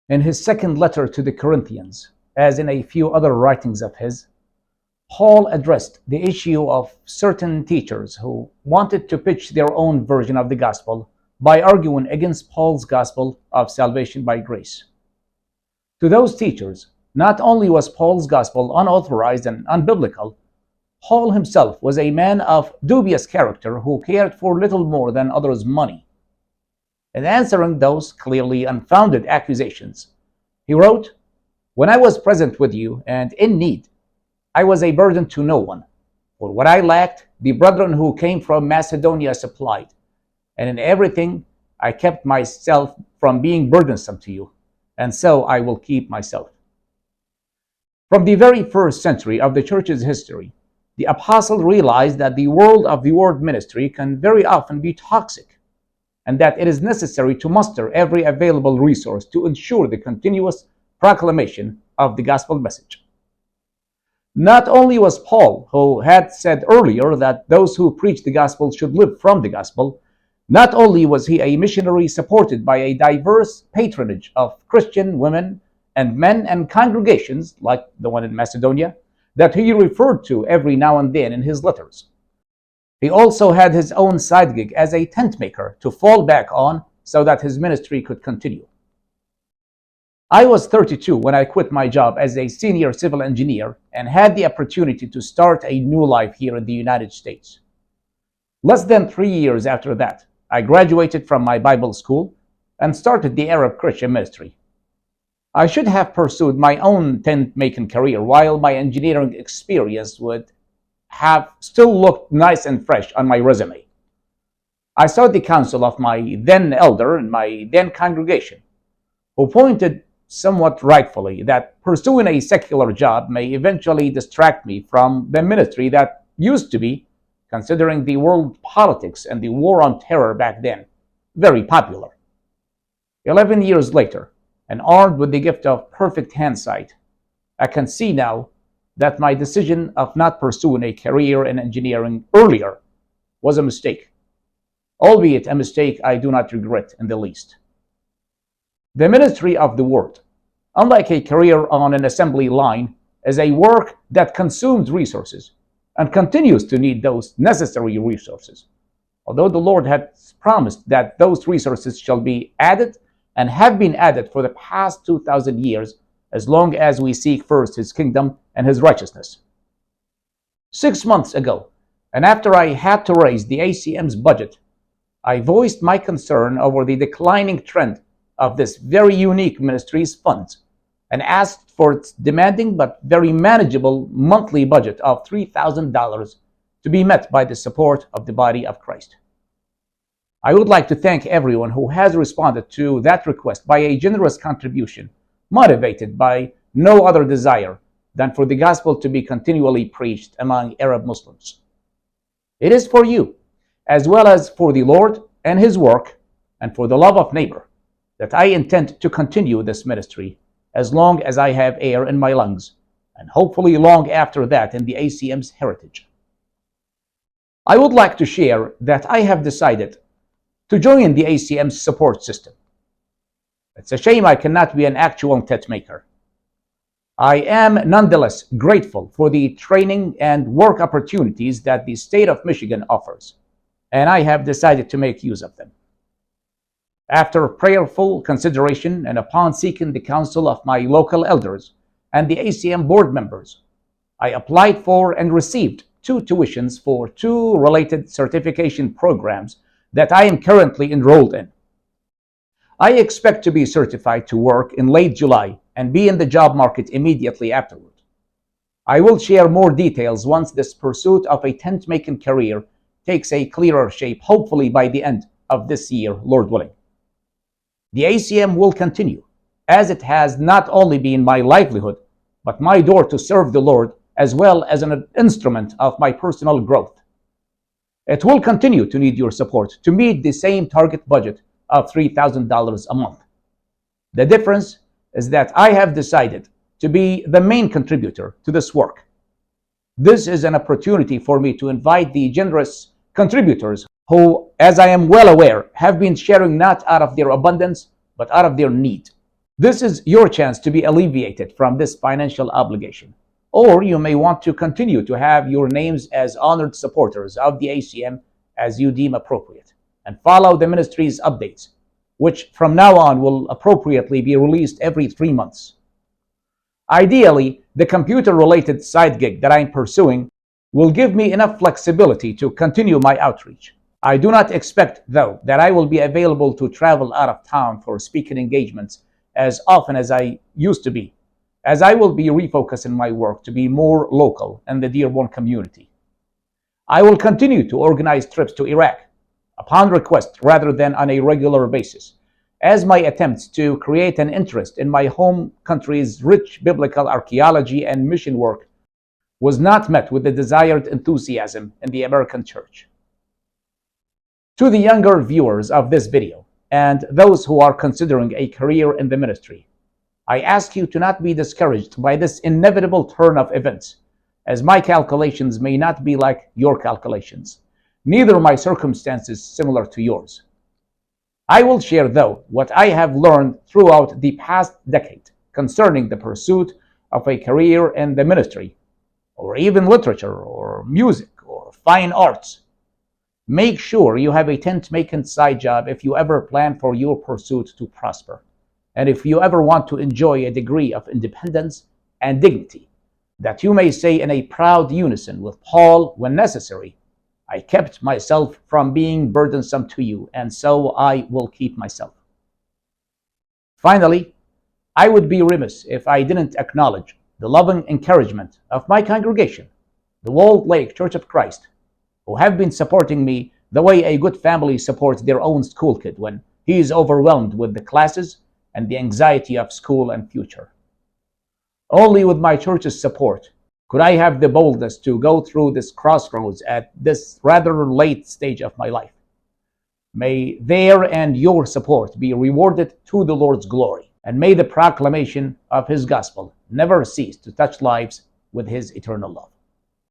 In his second letter to the Corinthians, as in a few other writings of his, Paul addressed the issue of certain teachers who wanted to pitch their own version of the gospel by arguing against Paul's gospel of salvation by grace. To those teachers, not only was Paul's gospel unauthorized and unbiblical, Paul himself was a man of dubious character who cared for little more than others' money. In answering those clearly unfounded accusations, he wrote, "When I was present with you and in need, I was a burden to no one. For what I lacked, the brethren who came from Macedonia supplied, and in everything I kept myself from being burdensome to you, and so I will keep myself." From the very first century of the church's history, the apostle realized that the world of the word ministry can very often be toxic, and that it is necessary to muster every available resource to ensure the continuous proclamation of the gospel message. Not only was Paul, who had said earlier that those who preach the gospel should live from the gospel, not only was he a missionary supported by a diverse patronage of Christian women and men and congregations, like the one in Macedonia, that he referred to every now and then in his letters. He also had his own side gig as a tent maker to fall back on so that his ministry could continue. I was 32 when I quit my job as a senior civil engineer and had the opportunity to start a new life here in the United States. Less than 3 years after that, I graduated from my Bible school and started the Arab Christian ministry. I should have pursued my own tent-making career while my engineering experience would have still looked nice and fresh on my resume. I sought the counsel of my then elder and my then congregation, who pointed somewhat rightfully that pursuing a secular job may eventually distract me from the ministry that used to be, considering the world politics and the war on terror back then, very popular. 11 years later, and armed with the gift of perfect hindsight, I can see now that my decision of not pursuing a career in engineering earlier was a mistake, albeit a mistake I do not regret in the least. The ministry of the word, unlike a career on an assembly line, is a work that consumes resources and continues to need those necessary resources, although the Lord has promised that those resources shall be added and have been added for the past 2,000 years, as long as we seek first his kingdom and his righteousness. 6 months ago, and after I had to raise the ACM's budget, I voiced my concern over the declining trend of this very unique ministry's funds and asked for its demanding but very manageable monthly budget of $3,000 to be met by the support of the body of Christ. I would like to thank everyone who has responded to that request by a generous contribution, motivated by no other desire than for the gospel to be continually preached among Arab Muslims. It is for you, as well as for the Lord and his work, and for the love of neighbor, that I intend to continue this ministry as long as I have air in my lungs, and hopefully long after that in the ACM's heritage. I would like to share that I have decided to join the ACM's support system. It's a shame I cannot be an actual tent maker. I am nonetheless grateful for the training and work opportunities that the state of Michigan offers, and I have decided to make use of them. After prayerful consideration and upon seeking the counsel of my local elders and the ACM board members, I applied for and received 2 tuitions for 2 related certification programs that I am currently enrolled in. I expect to be certified to work in late July and be in the job market immediately afterward. I will share more details once this pursuit of a tent-making career takes a clearer shape, hopefully by the end of this year, Lord willing. The ACM will continue, as it has not only been my livelihood, but my door to serve the Lord, as well as an instrument of my personal growth. It will continue to need your support to meet the same target budget of $3,000 a month. The difference is that I have decided to be the main contributor to this work. This is an opportunity for me to invite the generous contributors who, as I am well aware, have been sharing not out of their abundance, but out of their need. This is your chance to be alleviated from this financial obligation. Or you may want to continue to have your names as honored supporters of the ACM as you deem appropriate, and follow the ministry's updates, which from now on will appropriately be released every 3 months. Ideally, the computer-related side gig that I'm pursuing will give me enough flexibility to continue my outreach. I do not expect, though, that I will be available to travel out of town for speaking engagements as often as I used to be, as I will be refocusing my work to be more local in the Dearborn community. I will continue to organize trips to Iraq upon request rather than on a regular basis, as my attempts to create an interest in my home country's rich biblical archaeology and mission work was not met with the desired enthusiasm in the American church. To the younger viewers of this video, and those who are considering a career in the ministry, I ask you to not be discouraged by this inevitable turn of events, as my calculations may not be like your calculations, neither my circumstances similar to yours. I will share, though, what I have learned throughout the past decade concerning the pursuit of a career in the ministry, or even literature, or music, or fine arts. Make sure you have a tent-making side job if you ever plan for your pursuit to prosper, and if you ever want to enjoy a degree of independence and dignity, that you may say in a proud unison with Paul when necessary, I kept myself from being burdensome to you, and so I will keep myself. Finally, I would be remiss if I didn't acknowledge the loving encouragement of my congregation, the Walled Lake Church of Christ, who have been supporting me the way a good family supports their own school kid when he is overwhelmed with the classes and the anxiety of school and future. Only with my church's support could I have the boldness to go through this crossroads at this rather late stage of my life. May their and your support be rewarded to the Lord's glory, and may the proclamation of His gospel never cease to touch lives with His eternal love.